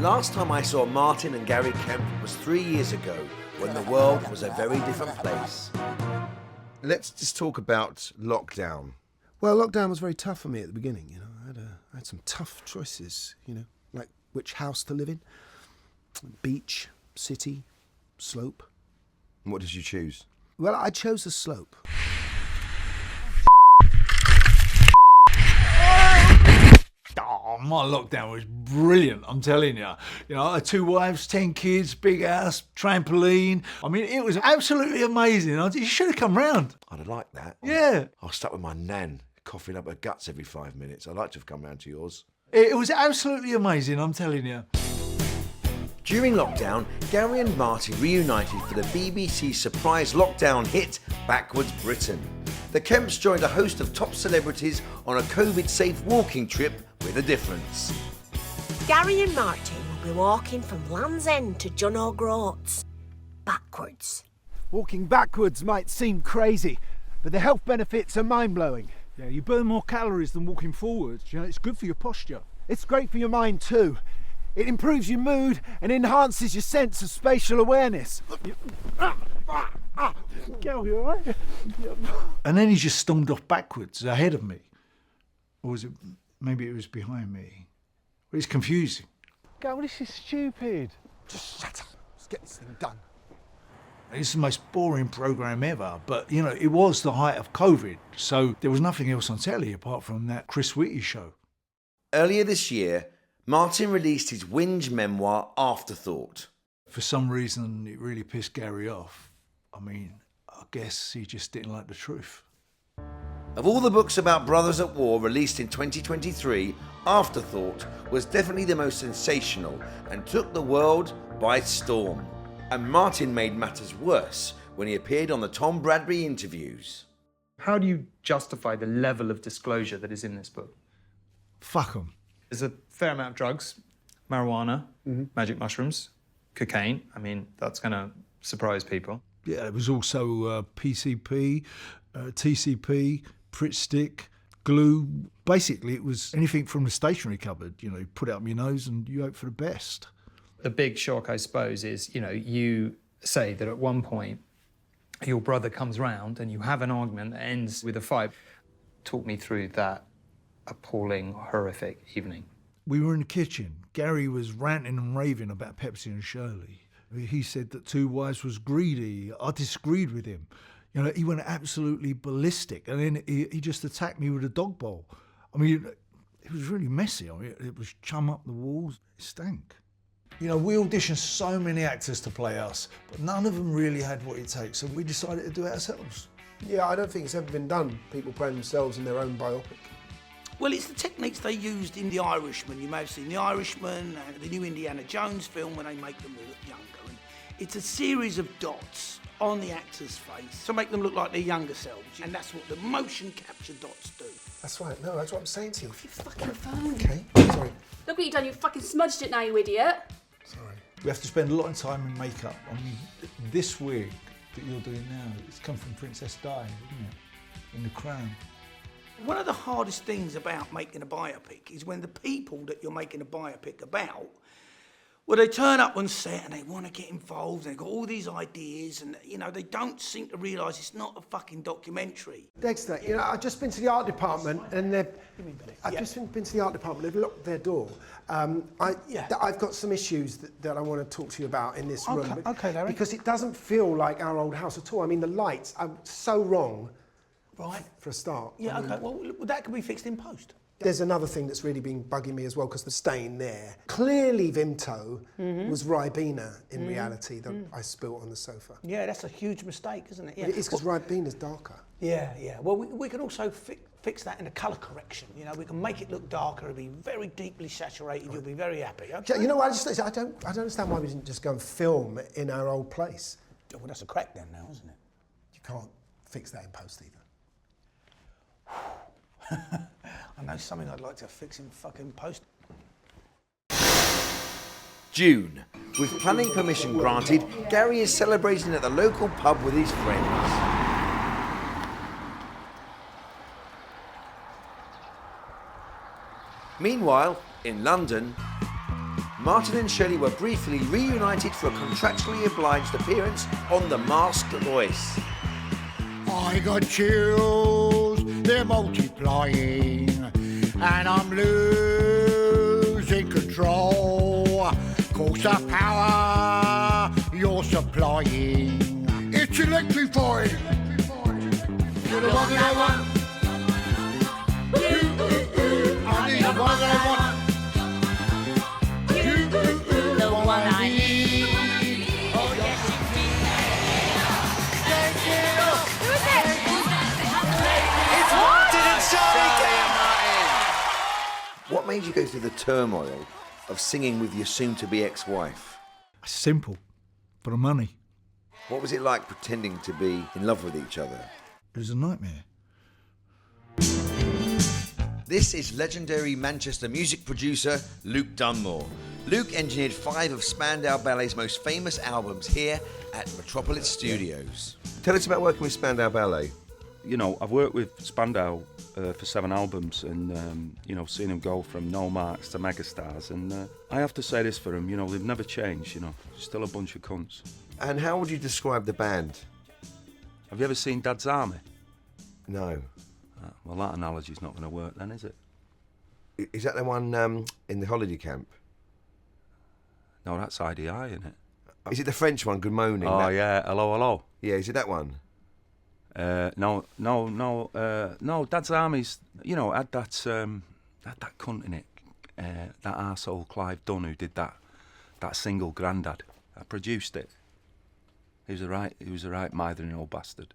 last time I saw Martin and Gary Kemp was 3 years ago, when the world was a very different place. Let's just talk about lockdown. Well, lockdown was very tough for me at the beginning. You know, I had some tough choices. You know, like which house to live in, beach, city, slope. And what did you choose? Well, I chose the slope. Oh, my lockdown was brilliant, I'm telling you. You know, I had 2 wives, 10 kids, big house, trampoline. I mean, it was absolutely amazing. You should have come round. I'd have liked that. Yeah. I was stuck with my nan, coughing up her guts every 5 minutes. I'd like to have come round to yours. It was absolutely amazing, I'm telling you. During lockdown, Gary and Marty reunited for the BBC surprise lockdown hit, Backwards Britain. The Kemps joined a host of top celebrities on a COVID-safe walking trip with a difference. Gary and Martin will be walking from Land's End to John O'Groats. Backwards. Walking backwards might seem crazy, but the health benefits are mind-blowing. Yeah, you burn more calories than walking forwards. You know, it's good for your posture. It's great for your mind too. It improves your mood and enhances your sense of spatial awareness. Go, you all right? And then he just stormed off backwards ahead of me. Or was it, maybe it was behind me. It's confusing. Go, this is stupid. Just shut up. Let's get this thing done. It's the most boring programme ever, but, you know, it was the height of COVID, so there was nothing else on telly apart from that Chris Whitty show. Earlier this year, Martin released his whinge memoir, Afterthought. For some reason, it really pissed Gary off. I mean, I guess he just didn't like the truth. Of all the books about brothers at war released in 2023, Afterthought was definitely the most sensational and took the world by storm. And Martin made matters worse when he appeared on the Tom Bradbury interviews. How do you justify the level of disclosure that is in this book? Fuck 'em. There's a fair amount of drugs, marijuana, magic mushrooms, cocaine. I mean, that's going to surprise people. Yeah, it was also PCP, TCP, Pritt stick, glue. Basically, it was anything from the stationery cupboard. You know, you put it up your nose and you hope for the best. The big shock, I suppose, is, you know, you say that at one point your brother comes round and you have an argument that ends with a fight. Talk me through that appalling, horrific evening. We were in the kitchen. Gary was ranting and raving about Pepsi and Shirley. He said that 2 wives was greedy. I disagreed with him. You know, he went absolutely ballistic, and then he just attacked me with a dog bowl. I mean, it was really messy. I mean, it was chum up the walls. It stank. You know, we auditioned so many actors to play us, but none of them really had what it takes, so we decided to do it ourselves. Yeah, I don't think it's ever been done. People playing themselves in their own biopic. Well, it's the techniques they used in The Irishman. You may have seen The Irishman and the new Indiana Jones film when they make them look younger. And it's a series of dots on the actor's face to make them look like their younger selves. And that's what the motion capture dots do. That's right. No, that's what I'm saying to you. Your fucking phone. Okay, sorry. Look what you've done, you fucking smudged it now, you idiot. Sorry. We have to spend a lot of time in makeup. I mean, this wig that you're doing now, it's come from Princess Di, isn't it? In The Crown. One of the hardest things about making a biopic is when the people that you're making a biopic about, well, they turn up on set and they want to get involved, and they've got all these ideas, and, you know, they don't seem to realise it's not a fucking documentary. Dexter, you know, I've just been to the art department and I've just been to the art department, they've locked their door. I've got some issues that I want to talk to you about in this room. Okay, Larry. Because it doesn't feel like our old house at all. I mean, the lights are so wrong. Right. For a start. Yeah, okay, well, that could be fixed in post. There's another thing that's really been bugging me as well, because the stain there. Clearly Vimto was Ribena in reality that I spilt on the sofa. Yeah, that's a huge mistake, isn't it? Yeah. But it is, because Ribena's darker. Yeah, yeah. Well, we can also fix that in a colour correction. You know, we can make it look darker. It'll be very deeply saturated. Right. You'll be very happy. Okay? You know what? I don't understand why we didn't just go and film in our old place. Oh, well, that's a crack then now, isn't it? You can't fix that in post either. I know something I'd like to fix in fucking post. June. With planning permission granted, Gary is celebrating at the local pub with his friends. Meanwhile, in London, Martin and Shelley were briefly reunited for a contractually obliged appearance on The Masked Voice. I got chills, they're multiplying, and I'm losing control. Cause the power you're supplying, it's electrifying. You're the one that I want. I need the one that I want. The one I need. Oh yes, Who is it? it's Martin and Shelley. What made you go through the turmoil of singing with your soon-to-be ex-wife? Simple, for the money. What was it like pretending to be in love with each other? It was a nightmare. This is legendary Manchester music producer Luke Dunmore. Luke engineered 5 of Spandau Ballet's most famous albums here at Metropolis Studios. Tell us about working with Spandau Ballet. You know, I've worked with Spandau for 7 albums and, you know, seen them go from no marks to megastars. And I have to say this for them, you know, they've never changed, you know, still a bunch of cunts. And how would you describe the band? Have you ever seen Dad's Army? No. Well, that analogy's not going to work then, is it? Is that the one in the holiday camp? No, that's IDI, isn't it? Is it the French one, Good Morning? Oh, yeah, hello, hello. Yeah, is it that one? No, Dad's Army's, you know, had that cunt in it, that arsehole Clive Dunn who did that single, Grandad. I produced it. He was a right mithering old bastard.